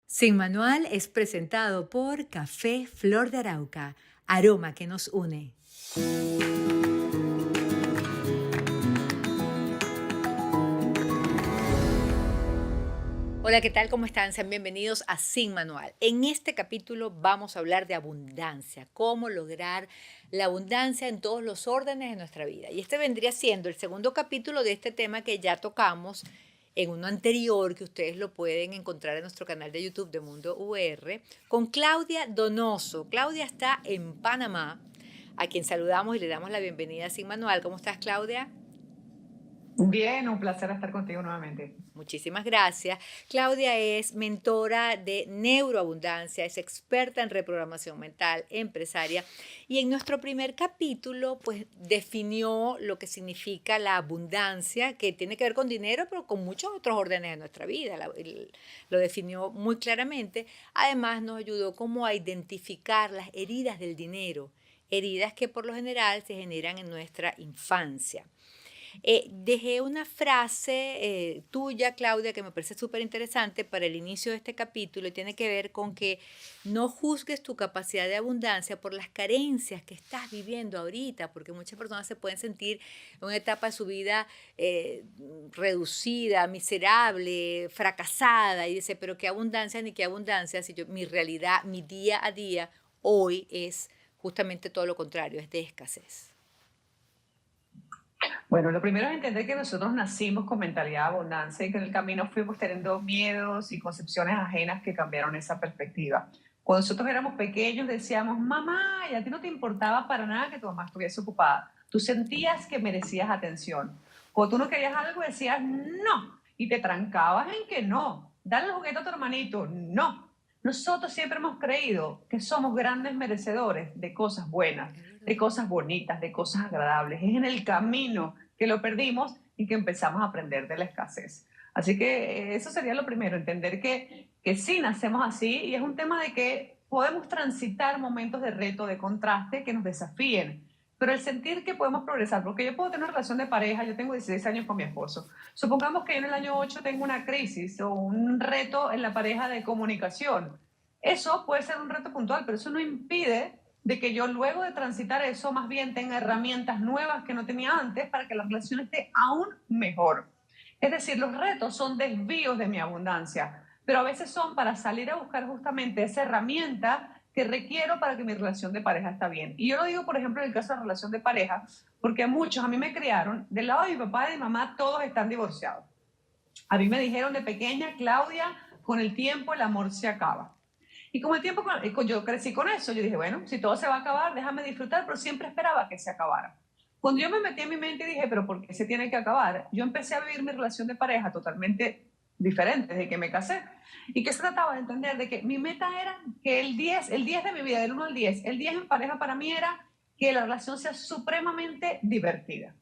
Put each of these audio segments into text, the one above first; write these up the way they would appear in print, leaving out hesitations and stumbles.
Sin Manual es presentado por Café Flor de Arauca, aroma que nos une. Hola, ¿qué tal? ¿Cómo están? Sean bienvenidos a Sin Manual. En este capítulo vamos a hablar de abundancia, cómo lograr la abundancia en todos los órdenes de nuestra vida. Y este vendría siendo el segundo capítulo de este tema que ya tocamos en uno anterior, que ustedes lo pueden encontrar en nuestro canal de YouTube de Mundo UR, con Claudia Donoso. Claudia está en Panamá, a quien saludamos y le damos la bienvenida a Sin Manual. ¿Cómo estás, Claudia? Bien, un placer estar contigo nuevamente. Muchísimas gracias. Claudia es mentora de neuroabundancia, es experta en reprogramación mental, empresaria, y en nuestro primer capítulo pues definió lo que significa la abundancia, que tiene que ver con dinero, pero con muchos otros órdenes de nuestra vida. Lo definió muy claramente. Además nos ayudó como a identificar las heridas del dinero, heridas que por lo general se generan en nuestra infancia. Dejé una frase tuya, Claudia, que me parece súper interesante para el inicio de este capítulo y tiene que ver con que no juzgues tu capacidad de abundancia por las carencias que estás viviendo ahorita, porque muchas personas se pueden sentir en una etapa de su vida reducida, miserable, fracasada y dice, pero qué abundancia ni qué abundancia si mi realidad, mi día a día hoy es justamente todo lo contrario, es de escasez. Bueno, lo primero es entender que nosotros nacimos con mentalidad de abundancia y que en el camino fuimos teniendo miedos y concepciones ajenas que cambiaron esa perspectiva. Cuando nosotros éramos pequeños decíamos, mamá, y a ti no te importaba para nada que tu mamá estuviese ocupada. Tú sentías que merecías atención. Cuando tú no querías algo decías, no, y te trancabas en que no. Dale el juguete a tu hermanito, no. Nosotros siempre hemos creído que somos grandes merecedores de cosas buenas, Es verdad. de cosas bonitas, de cosas agradables. Es en el camino que lo perdimos y que empezamos a aprender de la escasez. Así que eso sería lo primero, entender que sí nacemos así y es un tema de que podemos transitar momentos de reto, de contraste que nos desafíen, pero el sentir que podemos progresar, porque yo puedo tener una relación de pareja, yo tengo 16 años con mi esposo, supongamos que yo en el año 8 tengo una crisis o un reto en la pareja de comunicación, eso puede ser un reto puntual, pero eso no impide de que yo luego de transitar eso más bien tenga herramientas nuevas que no tenía antes para que la relación esté aún mejor. Es decir, los retos son desvíos de mi abundancia, pero a veces son para salir a buscar justamente esa herramienta que requiero para que mi relación de pareja está bien. Y yo lo digo, por ejemplo, en el caso de la relación de pareja, porque muchos a mí me criaron, del lado de mi papá y de mi mamá, todos están divorciados. A mí me dijeron de pequeña, Claudia, con el tiempo el amor se acaba. Y con el tiempo yo crecí con eso, yo dije, bueno, si todo se va a acabar, déjame disfrutar, pero siempre esperaba que se acabara. Cuando yo me metí en mi mente y dije, pero ¿por qué se tiene que acabar? Yo empecé a vivir mi relación de pareja totalmente diferente desde que me casé. Y que se trataba de entender de que mi meta era que el 10 de mi vida, del 1 al 10, el 10 en pareja para mí era que la relación sea supremamente divertida.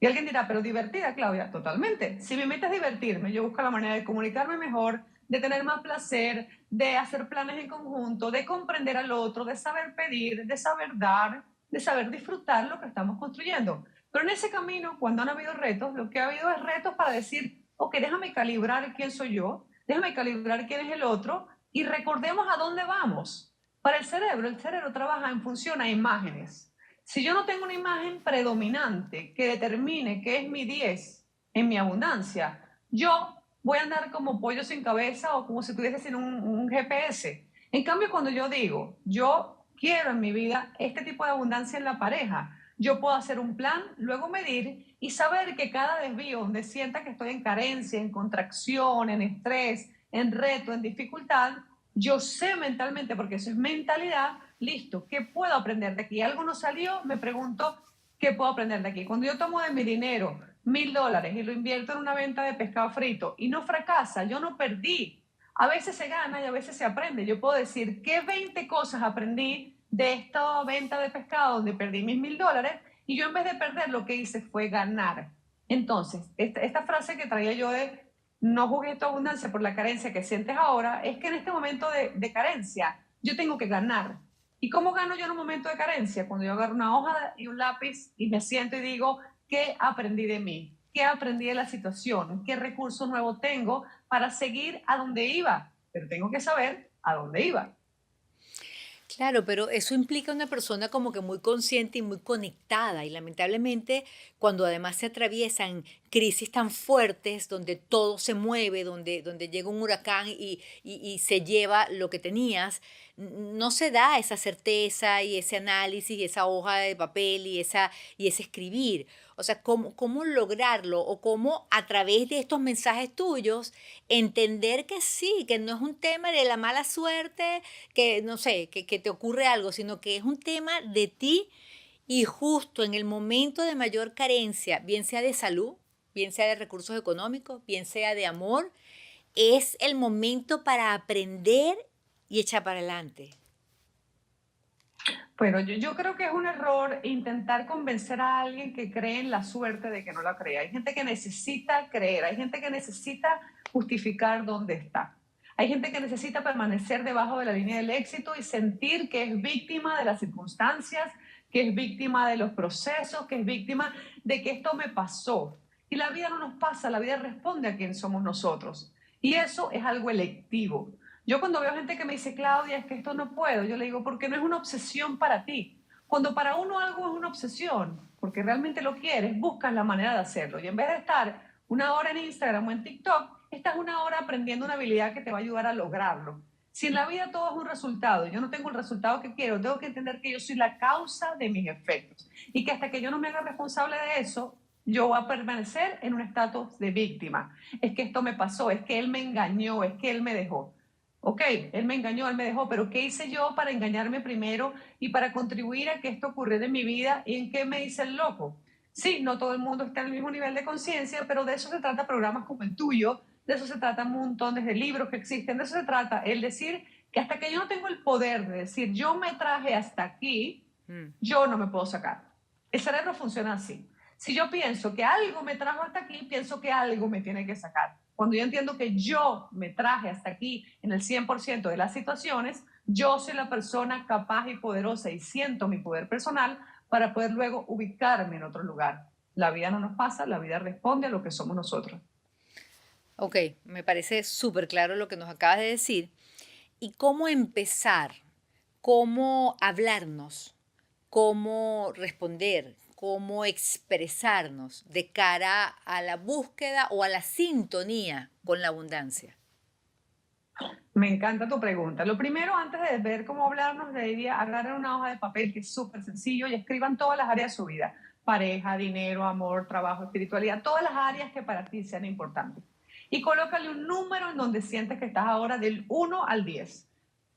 Y alguien dirá, pero divertida, Claudia, totalmente. Si mi meta es divertirme, yo busco la manera de comunicarme mejor, de tener más placer, de hacer planes en conjunto, de comprender al otro, de saber pedir, de saber dar, de saber disfrutar lo que estamos construyendo. Pero en ese camino, cuando han habido retos, lo que ha habido es retos para decir, ok, déjame calibrar quién soy yo, déjame calibrar quién es el otro y recordemos a dónde vamos. Para el cerebro trabaja en función a imágenes. Si yo no tengo una imagen predominante que determine qué es mi 10 en mi abundancia, yo voy a andar como pollo sin cabeza o como si tuviese sin un GPS. En cambio, cuando yo digo, yo quiero en mi vida este tipo de abundancia en la pareja, yo puedo hacer un plan, luego medir y saber que cada desvío donde sienta que estoy en carencia, en contracción, en estrés, en reto, en dificultad, yo sé mentalmente, porque eso es mentalidad, listo, ¿qué puedo aprender de aquí? Algo no salió, me pregunto, ¿qué puedo aprender de aquí? Cuando yo tomo de mi dinero $1,000 y lo invierto en una venta de pescado frito y no fracasa, yo no perdí. A veces se gana y a veces se aprende. Yo puedo decir, ¿qué 20 cosas aprendí de esta venta de pescado donde perdí mis $1,000? Y yo en vez de perder, lo que hice fue ganar. Entonces, esta frase que traía yo de no juzgues tu abundancia por la carencia que sientes ahora, es que en este momento de carencia yo tengo que ganar. ¿Y cómo gano yo en un momento de carencia? Cuando yo agarro una hoja y un lápiz y me siento y digo, ¿qué aprendí de mí? ¿Qué aprendí de la situación? ¿Qué recurso nuevo tengo para seguir a donde iba? pero tengo que saber a dónde iba. Claro, pero eso implica una persona como que muy consciente y muy conectada y lamentablemente cuando además se atraviesan crisis tan fuertes donde todo se mueve, donde llega un huracán y se lleva lo que tenías, no se da esa certeza y ese análisis y esa hoja de papel y ese escribir. O sea, ¿cómo lograrlo o cómo a través de estos mensajes tuyos entender que sí, que no es un tema de la mala suerte, que no sé, que te ocurre algo, sino que es un tema de ti y justo en el momento de mayor carencia, bien sea de salud, bien sea de recursos económicos, bien sea de amor, es el momento para aprender y echar para adelante. Bueno, yo creo que es un error intentar convencer a alguien que cree en la suerte de que no la cree. Hay gente que necesita creer, hay gente que necesita justificar dónde está. Hay gente que necesita permanecer debajo de la línea del éxito y sentir que es víctima de las circunstancias, que es víctima de los procesos, que es víctima de que esto me pasó. Y la vida no nos pasa, la vida responde a quién somos nosotros. Y eso es algo electivo. Yo cuando veo gente que me dice, Claudia, es que esto no puedo, yo le digo, porque no es una obsesión para ti. Cuando para uno algo es una obsesión, porque realmente lo quieres, buscas la manera de hacerlo. Y en vez de estar una hora en Instagram o en TikTok, estás una hora aprendiendo una habilidad que te va a ayudar a lograrlo. Si en la vida todo es un resultado, yo no tengo el resultado que quiero, tengo que entender que yo soy la causa de mis efectos. Y que hasta que yo no me haga responsable de eso, yo voy a permanecer en un estatus de víctima. Es que esto me pasó, es que él me engañó, es que él me dejó. Ok, él me engañó, él me dejó, pero ¿qué hice yo para engañarme primero y para contribuir a que esto ocurriera en mi vida y en qué me hice el loco? Sí, no todo el mundo está en el mismo nivel de conciencia, pero de eso se trata programas como el tuyo, de eso se trata montones de libros que existen, de eso se trata el decir que hasta que yo no tengo el poder de decir yo me traje hasta aquí, Mm. yo no me puedo sacar. El cerebro funciona así. Si yo pienso que algo me trajo hasta aquí, pienso que algo me tiene que sacar. Cuando yo entiendo que yo me traje hasta aquí en el 100% de las situaciones, yo soy la persona capaz y poderosa y siento mi poder personal para poder luego ubicarme en otro lugar. La vida no nos pasa, la vida responde a lo que somos nosotros. Ok, me parece súper claro lo que nos acabas de decir. ¿Y cómo empezar? ¿Cómo hablarnos? ¿Cómo responder? ¿Cómo expresarnos de cara a la búsqueda o a la sintonía con la abundancia? Me encanta tu pregunta. Lo primero, antes de ver cómo hablarnos, diría, agarren una hoja de papel que es súper sencillo y escriban todas las áreas de su vida. Pareja, dinero, amor, trabajo, espiritualidad, todas las áreas que para ti sean importantes. Y colócale un número en donde sientes que estás ahora del 1 al 10.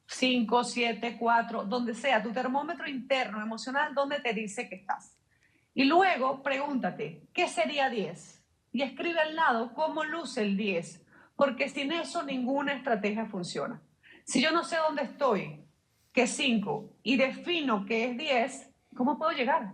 5, 7, 4, donde sea, tu termómetro interno, emocional, donde te dice que estás. Y luego pregúntate, ¿qué sería 10? Y escribe al lado cómo luce el 10, porque sin eso ninguna estrategia funciona. Si yo no sé dónde estoy, que es 5, y defino que es 10, ¿cómo puedo llegar?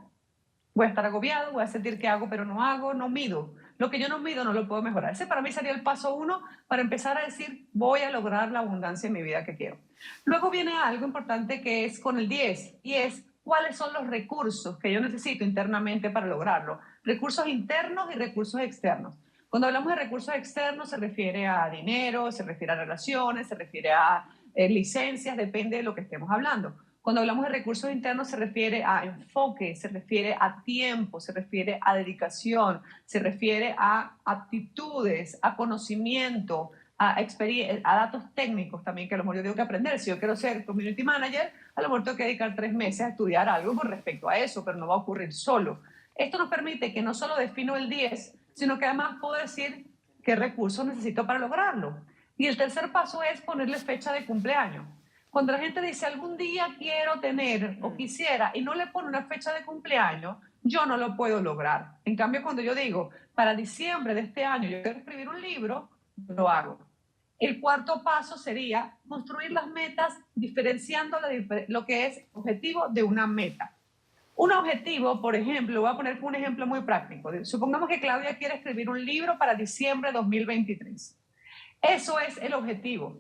Voy a estar agobiado, voy a sentir que hago, pero no hago, no mido. Lo que yo no mido no lo puedo mejorar. Ese para mí sería el paso uno para empezar a decir, voy a lograr la abundancia en mi vida que quiero. Luego viene algo importante que es con el 10 y es cuáles son los recursos que yo necesito internamente para lograrlo. Recursos internos y recursos externos. Cuando hablamos de recursos externos se refiere a dinero, se refiere a relaciones, se refiere a licencias, depende de lo que estemos hablando. Cuando hablamos de recursos internos se refiere a enfoque, se refiere a tiempo, se refiere a dedicación, se refiere a aptitudes, a conocimiento, a datos técnicos también, que a lo mejor yo tengo que aprender. Si yo quiero ser community manager, a lo mejor tengo que dedicar 3 meses a estudiar algo con respecto a eso, pero no va a ocurrir solo. Esto nos permite que no solo defino el 10, sino que además puedo decir qué recursos necesito para lograrlo. Y el tercer paso es ponerle fecha de cumpleaños. Cuando la gente dice algún día quiero tener o quisiera y no le pone una fecha de cumpleaños, yo no lo puedo lograr. En cambio, cuando yo digo para diciembre de este año yo quiero escribir un libro, lo hago. El cuarto paso sería construir las metas diferenciando lo que es objetivo de una meta. Un objetivo, por ejemplo, voy a poner un ejemplo muy práctico. Supongamos que Claudia quiere escribir un libro para diciembre de 2023. Eso es el objetivo.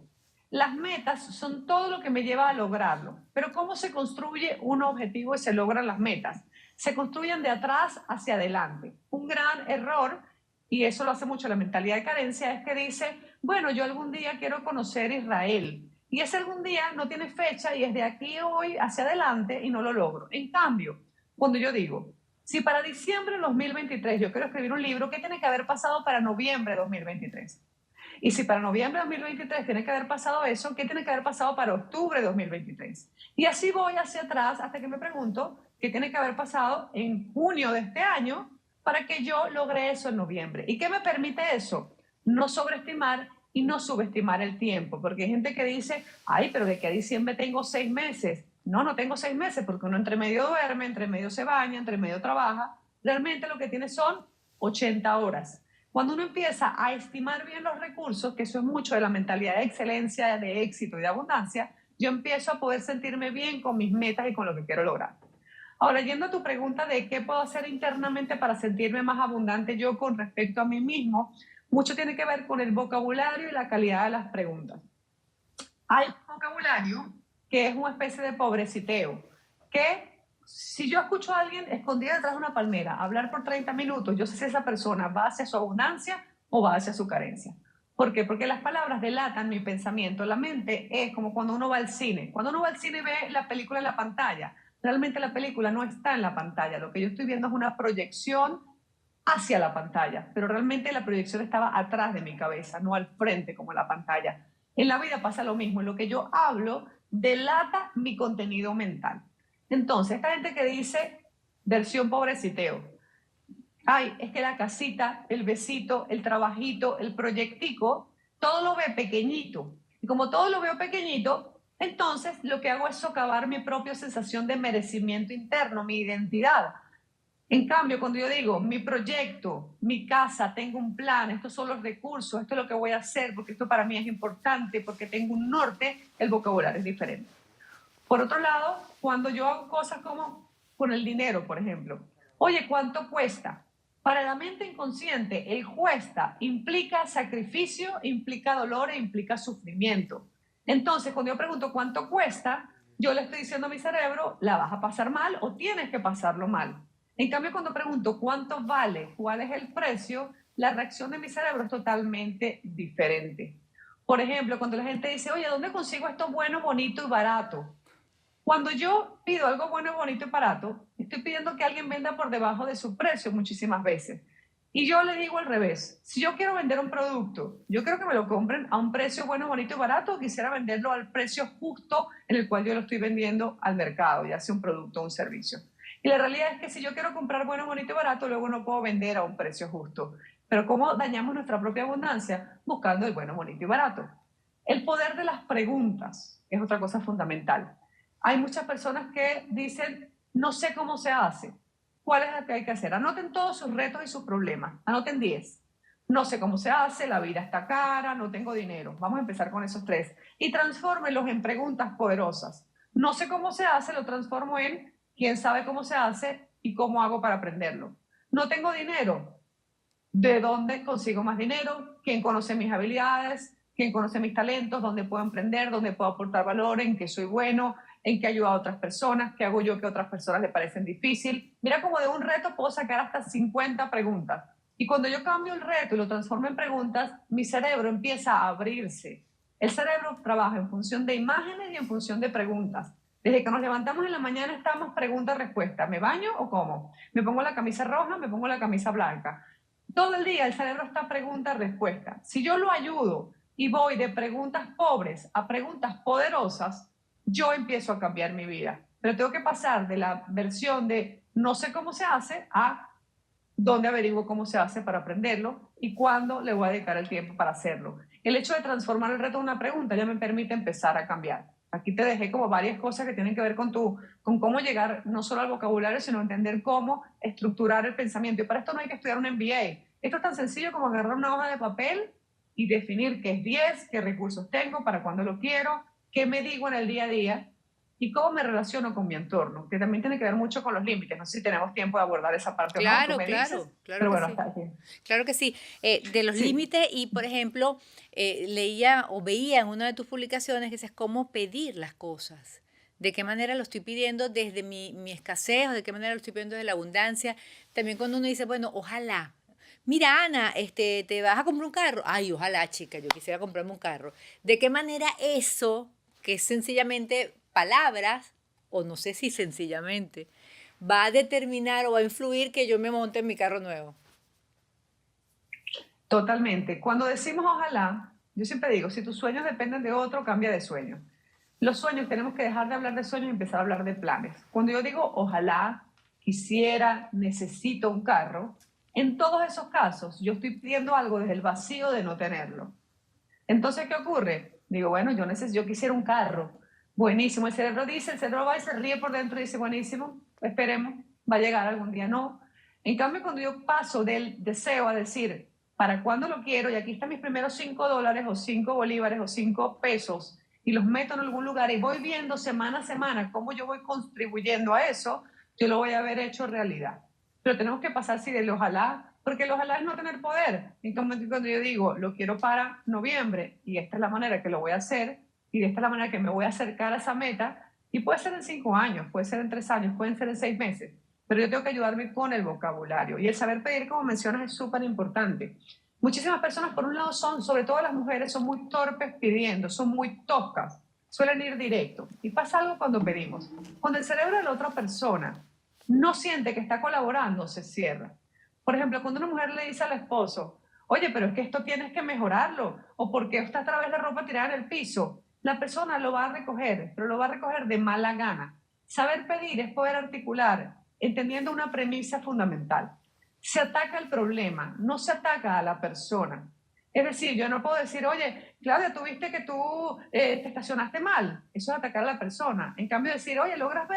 Las metas son todo lo que me lleva a lograrlo. Pero ¿cómo se construye un objetivo y se logran las metas? Se construyen de atrás hacia adelante. Un gran error y eso lo hace mucho la mentalidad de carencia, es que dice, bueno, yo algún día quiero conocer Israel. Y ese algún día no tiene fecha y es de aquí hoy hacia adelante y no lo logro. En cambio, cuando yo digo, si para diciembre de 2023 yo quiero escribir un libro, ¿qué tiene que haber pasado para noviembre de 2023? Y si para noviembre de 2023 tiene que haber pasado eso, ¿qué tiene que haber pasado para octubre de 2023? Y así voy hacia atrás hasta que me pregunto qué tiene que haber pasado en junio de este año para que yo logre eso en noviembre. ¿Y qué me permite eso? No sobreestimar y no subestimar el tiempo, porque hay gente que dice, ay, pero de que a diciembre tengo 6 meses. No, no tengo 6 meses, porque uno entre medio duerme, entre medio se baña, entre medio trabaja. Realmente lo que tiene son 80 horas. Cuando uno empieza a estimar bien los recursos, que eso es mucho de la mentalidad de excelencia, de éxito y de abundancia, yo empiezo a poder sentirme bien con mis metas y con lo que quiero lograr. Ahora, yendo a tu pregunta de qué puedo hacer internamente para sentirme más abundante yo con respecto a mí mismo, mucho tiene que ver con el vocabulario y la calidad de las preguntas. Hay un vocabulario que es una especie de pobreciteo, que si yo escucho a alguien escondida detrás de una palmera hablar por 30 minutos, yo sé si esa persona va hacia su abundancia o va hacia su carencia. ¿Por qué? Porque las palabras delatan mi pensamiento. La mente es como cuando uno va al cine. Cuando uno va al cine y ve la película en la pantalla. Realmente la película no está en la pantalla. Lo que yo estoy viendo es una proyección hacia la pantalla, pero realmente la proyección estaba atrás de mi cabeza, no al frente como la pantalla. En la vida pasa lo mismo, en lo que yo hablo delata mi contenido mental. Entonces, esta gente que dice versión pobreciteo, ay, es que la casita, el besito, el trabajito, el proyectico, todo lo ve pequeñito. Y como todo lo veo pequeñito, entonces lo que hago es socavar mi propia sensación de merecimiento interno, mi identidad. En cambio, cuando yo digo mi proyecto, mi casa, tengo un plan, estos son los recursos, esto es lo que voy a hacer, porque esto para mí es importante, porque tengo un norte, el vocabulario es diferente. Por otro lado, cuando yo hago cosas como con el dinero, por ejemplo, oye, ¿cuánto cuesta? Para la mente inconsciente, el cuesta implica sacrificio, implica dolor e implica sufrimiento. Entonces, cuando yo pregunto cuánto cuesta, yo le estoy diciendo a mi cerebro, la vas a pasar mal o tienes que pasarlo mal. En cambio, cuando pregunto cuánto vale, cuál es el precio, la reacción de mi cerebro es totalmente diferente. Por ejemplo, cuando la gente dice, oye, ¿dónde consigo esto bueno, bonito y barato? Cuando yo pido algo bueno, bonito y barato, estoy pidiendo que alguien venda por debajo de su precio muchísimas veces. Y yo le digo al revés, si yo quiero vender un producto, yo quiero que me lo compren a un precio bueno, bonito y barato, o quisiera venderlo al precio justo en el cual yo lo estoy vendiendo al mercado, ya sea un producto o un servicio. Y la realidad es que si yo quiero comprar bueno, bonito y barato, luego no puedo vender a un precio justo. Pero ¿cómo dañamos nuestra propia abundancia? Buscando el bueno, bonito y barato. El poder de las preguntas es otra cosa fundamental. Hay muchas personas que dicen, no sé cómo se hace. ¿Cuál es lo que hay que hacer? Anoten todos sus retos y sus problemas. Anoten 10. No sé cómo se hace, la vida está cara, no tengo dinero. Vamos a empezar con esos 3. Y transfórmenlos en preguntas poderosas. No sé cómo se hace, lo transformo en quién sabe cómo se hace y cómo hago para aprenderlo. No tengo dinero. ¿De dónde consigo más dinero? ¿Quién conoce mis habilidades? ¿Quién conoce mis talentos? ¿Dónde puedo emprender? ¿Dónde puedo aportar valor? ¿En qué soy bueno? ¿En qué ayudo a otras personas? ¿Qué hago yo que a otras personas le parecen difícil? Mira, como de un reto puedo sacar hasta 50 preguntas. Y cuando yo cambio el reto y lo transformo en preguntas, mi cerebro empieza a abrirse. El cerebro trabaja en función de imágenes y en función de preguntas. Desde que nos levantamos en la mañana estamos pregunta-respuesta. ¿Me baño o cómo? ¿Me pongo la camisa roja? ¿Me pongo la camisa blanca? Todo el día el cerebro está pregunta-respuesta. Si yo lo ayudo y voy de preguntas pobres a preguntas poderosas, yo empiezo a cambiar mi vida. Pero tengo que pasar de la versión de no sé cómo se hace a dónde averiguo cómo se hace para aprenderlo y cuándo le voy a dedicar el tiempo para hacerlo. El hecho de transformar el reto en una pregunta ya me permite empezar a cambiar. Aquí te dejé como varias cosas que tienen que ver con cómo llegar no solo al vocabulario, sino entender cómo estructurar el pensamiento. Y para esto no hay que estudiar un MBA. Esto es tan sencillo como agarrar una hoja de papel y definir qué es 10, qué recursos tengo, para cuándo lo quiero, qué me digo en el día a día y cómo me relaciono con mi entorno, que también tiene que ver mucho con los límites. No sé si tenemos tiempo de abordar esa parte o no, tú Claro, me dices, claro, claro pero que bueno, sí. está bien. Claro que sí. De los Sí, límites y, por ejemplo, leía o veía en una de tus publicaciones que dices cómo pedir las cosas. De qué manera lo estoy pidiendo desde mi escasez o de qué manera lo estoy pidiendo desde la abundancia. También cuando uno dice, bueno, ojalá. Mira, Ana, ¿te vas a comprar un carro? Ay, ojalá, chica, yo quisiera comprarme un carro. ¿De qué manera eso, que es sencillamente palabras, o no sé si sencillamente, va a determinar o va a influir que yo me monte en mi carro nuevo? Totalmente. Cuando decimos ojalá, yo siempre digo, si tus sueños dependen de otro, cambia de sueño. Los sueños, tenemos que dejar de hablar de sueños y empezar a hablar de planes. Cuando yo digo ojalá, quisiera, necesito un carro, en todos esos casos yo estoy pidiendo algo desde el vacío de no tenerlo. Entonces, ¿qué ocurre? Digo, bueno, yo quisiera un carro. Buenísimo. El cerebro dice, el cerebro va y se ríe por dentro y dice, buenísimo, esperemos, va a llegar algún día. No. En cambio, cuando yo paso del deseo a decir, ¿para cuándo lo quiero? Y aquí están mis primeros $5 o 5 bolívares o 5 pesos y los meto en algún lugar y voy viendo semana a semana cómo yo voy contribuyendo a eso, yo lo voy a haber hecho realidad. Pero tenemos que pasar así del ojalá, porque el ojalá es no tener poder. Entonces, cuando yo digo, lo quiero para noviembre, y esta es la manera que lo voy a hacer, y de esta es la manera que me voy a acercar a esa meta, y puede ser en 5 años, puede ser en 3 años, pueden ser en 6 meses, pero yo tengo que ayudarme con el vocabulario. Y el saber pedir, como mencionas, es súper importante. Muchísimas personas, por un lado, sobre todo las mujeres, son muy torpes pidiendo, son muy toscas, suelen ir directo. Y pasa algo cuando pedimos. Cuando el cerebro de la otra persona no siente que está colaborando, se cierra. Por ejemplo, cuando una mujer le dice al esposo, oye, pero es que esto tienes que mejorarlo, o porque está otra vez la ropa tirada en el piso, la persona lo va a recoger, pero lo va a recoger de mala gana. Saber pedir es poder articular, entendiendo una premisa fundamental. Se ataca el problema, no se ataca a la persona. Es decir, yo no puedo decir, oye, Claudia, tú viste que tú te estacionaste mal. Eso es atacar a la persona. En cambio, decir, oye, lograste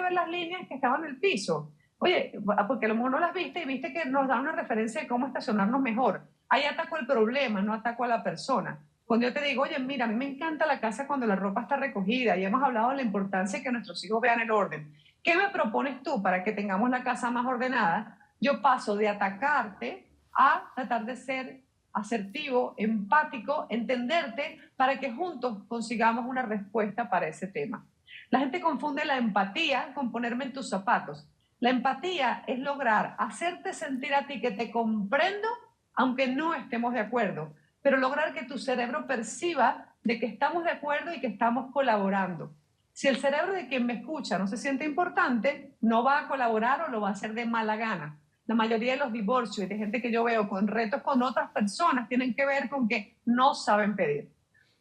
ver las líneas que estaban en el piso. Oye, porque a lo mejor no las viste y viste que nos da una referencia de cómo estacionarnos mejor. Ahí ataco el problema, no ataco a la persona. Cuando yo te digo, oye, mira, a mí me encanta la casa cuando la ropa está recogida y hemos hablado de la importancia de que nuestros hijos vean el orden. ¿Qué me propones tú para que tengamos la casa más ordenada? Yo paso de atacarte a tratar de ser asertivo, empático, entenderte para que juntos consigamos una respuesta para ese tema. La gente confunde la empatía con ponerme en tus zapatos. La empatía es lograr hacerte sentir a ti que te comprendo, aunque no estemos de acuerdo, pero lograr que tu cerebro perciba de que estamos de acuerdo y que estamos colaborando. Si el cerebro de quien me escucha no se siente importante, no va a colaborar o lo va a hacer de mala gana. La mayoría de los divorcios y de gente que yo veo con retos con otras personas tienen que ver con que no saben pedir.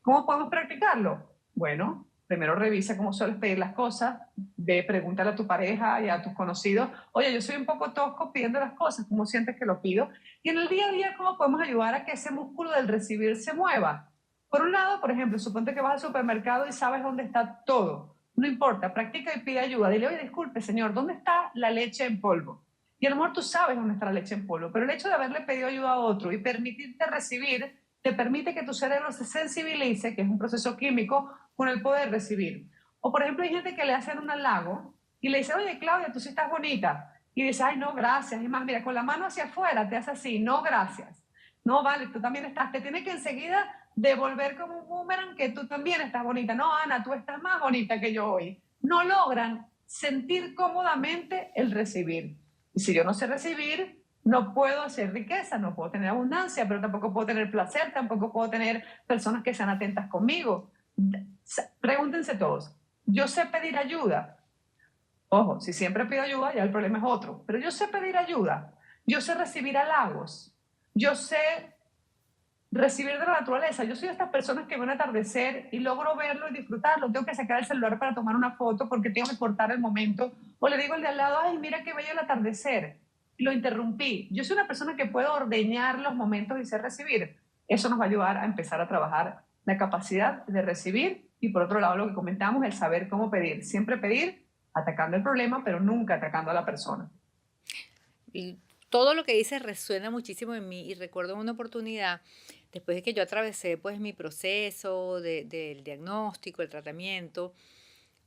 ¿Cómo podemos practicarlo? Bueno, primero revisa cómo sueles pedir las cosas, ve, pregúntale a tu pareja y a tus conocidos, oye, yo soy un poco tosco pidiendo las cosas, ¿cómo sientes que lo pido? Y en el día a día, ¿cómo podemos ayudar a que ese músculo del recibir se mueva? Por un lado, por ejemplo, suponte que vas al supermercado y sabes dónde está todo. No importa, practica y pide ayuda. Dile, oye, disculpe, señor, ¿dónde está la leche en polvo? Y a lo mejor tú sabes dónde está la leche en polvo, pero el hecho de haberle pedido ayuda a otro y permitirte recibir, te permite que tu cerebro se sensibilice, que es un proceso químico, con el poder recibir. O por ejemplo, hay gente que le hacen un halago y le dice, oye, Claudia, tú sí estás bonita. Y dice, ay, no, gracias. Y más, mira, con la mano hacia afuera te hace así, no, gracias. No, vale, tú también estás. Te tiene que enseguida devolver como un boomerang que tú también estás bonita. No, Ana, tú estás más bonita que yo hoy. No logran sentir cómodamente el recibir. Y si yo no sé recibir, no puedo hacer riqueza, no puedo tener abundancia, pero tampoco puedo tener placer, tampoco puedo tener personas que sean atentas conmigo. Pregúntense todos, ¿yo sé pedir ayuda? Ojo, si siempre pido ayuda, ya el problema es otro. Pero yo sé pedir ayuda, yo sé recibir halagos, yo sé recibir de la naturaleza. Yo soy de estas personas que ven un atardecer y logro verlo y disfrutarlo. Tengo que sacar el celular para tomar una foto porque tengo que cortar el momento. O le digo al de al lado, ay, mira qué bello el atardecer. Y lo interrumpí. Yo soy una persona que puedo ordeñar los momentos y sé recibir. Eso nos va a ayudar a empezar a trabajar la capacidad de recibir y por otro lado lo que comentamos, el saber cómo pedir. Siempre pedir atacando el problema, pero nunca atacando a la persona. Y todo lo que dices resuena muchísimo en mí y recuerdo una oportunidad, después de que yo atravesé pues mi proceso del diagnóstico, el tratamiento,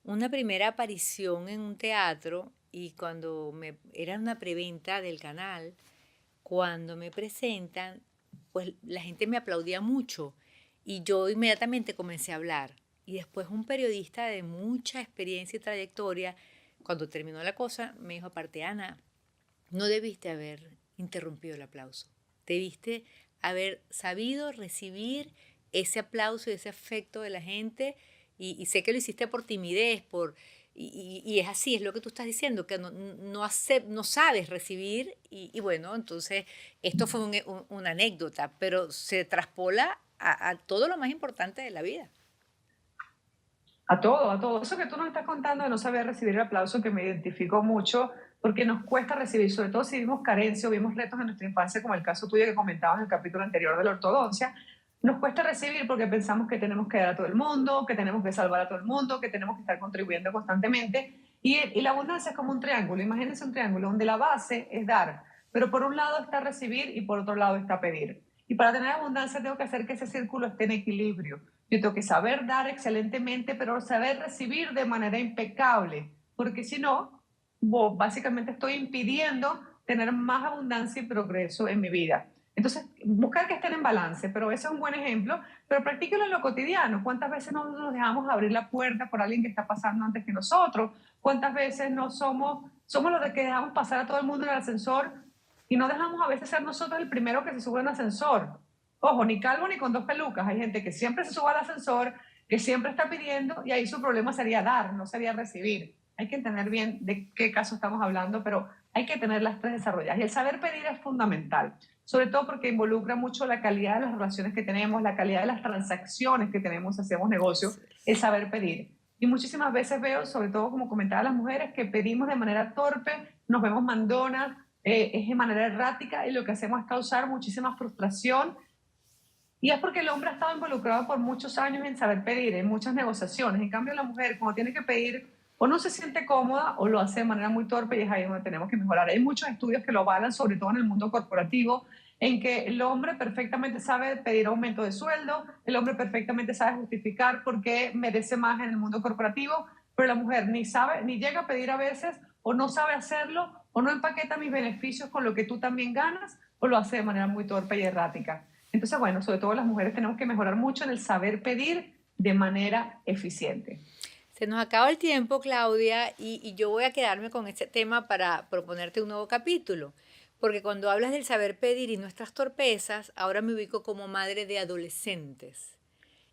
una primera aparición en un teatro y cuando era una preventa del canal, cuando me presentan, pues la gente me aplaudía mucho y yo inmediatamente comencé a hablar. Y después un periodista de mucha experiencia y trayectoria, cuando terminó la cosa, me dijo aparte, Ana, no debiste haber interrumpido el aplauso. Debiste haber sabido recibir ese aplauso y ese afecto de la gente, y sé que lo hiciste por timidez, y es así, es lo que tú estás diciendo, que no sabes recibir, y bueno, entonces esto fue una anécdota, pero se traspola a todo lo más importante de la vida. A todo, a todo. Eso que tú nos estás contando de no saber recibir el aplauso, que me identificó mucho, porque nos cuesta recibir, sobre todo si vimos carencia o vimos retos en nuestra infancia, como el caso tuyo que comentabas en el capítulo anterior de la ortodoncia. Nos cuesta recibir porque pensamos que tenemos que dar a todo el mundo, que tenemos que salvar a todo el mundo, que tenemos que estar contribuyendo constantemente. Y la abundancia es como un triángulo. Imagínense un triángulo donde la base es dar, pero por un lado está recibir y por otro lado está pedir. Y para tener abundancia tengo que hacer que ese círculo esté en equilibrio. Yo tengo que saber dar excelentemente, pero saber recibir de manera impecable, porque si no, básicamente estoy impidiendo tener más abundancia y progreso en mi vida. Entonces, buscar que estén en balance, pero ese es un buen ejemplo, pero practíquelo en lo cotidiano. ¿Cuántas veces no nos dejamos abrir la puerta por alguien que está pasando antes que nosotros? ¿Cuántas veces no somos los de que dejamos pasar a todo el mundo en el ascensor y no dejamos a veces ser nosotros el primero que se sube en el ascensor? Ojo, ni calvo ni con dos pelucas. Hay gente que siempre se sube al ascensor, que siempre está pidiendo, y ahí su problema sería dar, no sería recibir. Hay que entender bien de qué caso estamos hablando, pero hay que tener las tres desarrolladas. Y el saber pedir es fundamental, sobre todo porque involucra mucho la calidad de las relaciones que tenemos, la calidad de las transacciones que tenemos, hacemos negocio, el saber pedir. Y muchísimas veces veo, sobre todo como comentaba las mujeres, que pedimos de manera torpe, nos vemos mandonas, es de manera errática, y lo que hacemos es causar muchísima frustración. Y es porque el hombre ha estado involucrado por muchos años en saber pedir, en muchas negociaciones. En cambio, la mujer, cuando tiene que pedir, o no se siente cómoda o lo hace de manera muy torpe, y es ahí donde tenemos que mejorar. Hay muchos estudios que lo avalan, sobre todo en el mundo corporativo, en que el hombre perfectamente sabe pedir aumento de sueldo, el hombre perfectamente sabe justificar por qué merece más en el mundo corporativo, pero la mujer ni sabe, ni llega a pedir a veces, o no sabe hacerlo, o no empaqueta mis beneficios con lo que tú también ganas, o lo hace de manera muy torpe y errática. Entonces, bueno, sobre todo las mujeres tenemos que mejorar mucho en el saber pedir de manera eficiente. Se nos acaba el tiempo, Claudia, y yo voy a quedarme con este tema para proponerte un nuevo capítulo, porque cuando hablas del saber pedir y nuestras torpezas, ahora me ubico como madre de adolescentes.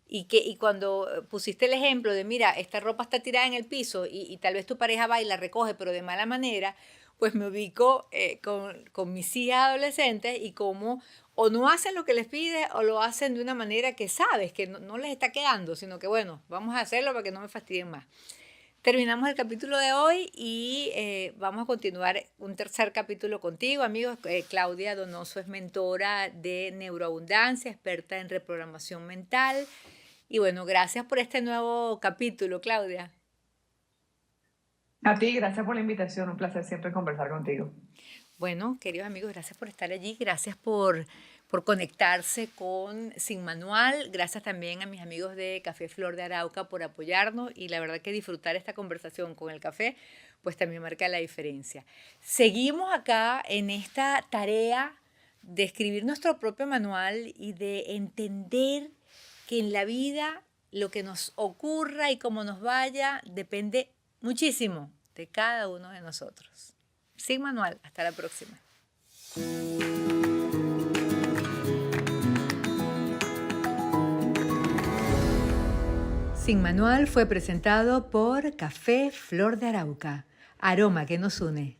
Y cuando pusiste el ejemplo de, mira, esta ropa está tirada en el piso y tal vez tu pareja va y la recoge, pero de mala manera, pues me ubico con mis hijas adolescentes, y como o no hacen lo que les pide o lo hacen de una manera que sabes que no les está quedando, sino que bueno, vamos a hacerlo para que no me fastidien más. Terminamos el capítulo de hoy y vamos a continuar un tercer capítulo contigo, amigos. Claudia Donoso es mentora de neuroabundancia, experta en reprogramación mental. Y bueno, gracias por este nuevo capítulo, Claudia. A ti, gracias por la invitación. Un placer siempre conversar contigo. Bueno, queridos amigos, gracias por estar allí, gracias por conectarse con Sin Manual, gracias también a mis amigos de Café Flor de Arauca por apoyarnos, y la verdad que disfrutar esta conversación con el café pues también marca la diferencia. Seguimos acá en esta tarea de escribir nuestro propio manual y de entender que en la vida lo que nos ocurra y cómo nos vaya depende muchísimo de cada uno de nosotros. Sin Manual, hasta la próxima. Sin Manual fue presentado por Café Flor de Arauca, aroma que nos une.